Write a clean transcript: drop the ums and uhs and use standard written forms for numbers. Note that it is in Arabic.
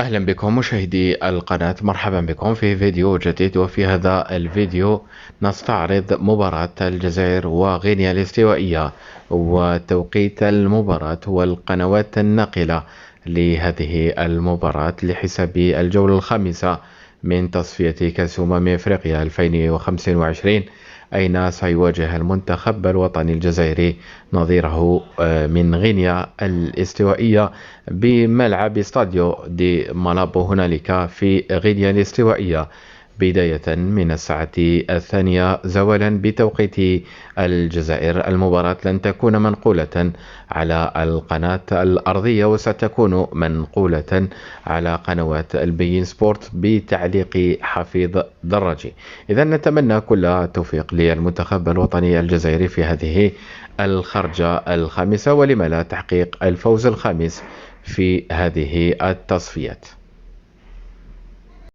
أهلا بكم مشاهدي القناة، مرحبا بكم في فيديو جديد. وفي هذا الفيديو نستعرض مباراة الجزائر وغينيا الاستوائية وتوقيت المباراة والقنوات الناقلة لهذه المباراة لحساب الجولة الخامسة من تصفية كأس أفريقيا 2025، أين سيواجه المنتخب الوطني الجزائري نظيره من غينيا الاستوائية بملعب استاديو دي مالابو هنالك في غينيا الاستوائية، بداية من الساعة 2 زوالا بتوقيت الجزائر. المباراة لن تكون منقولة على القناة الأرضية، وستكون منقولة على قنوات البين سبورت بتعليق حفيظ دراجي. إذا نتمنى كل التوفيق للمنتخب الوطني الجزائري في هذه الخرجة الخامسة، ولم لا تحقيق الفوز الخامس في هذه التصفيات.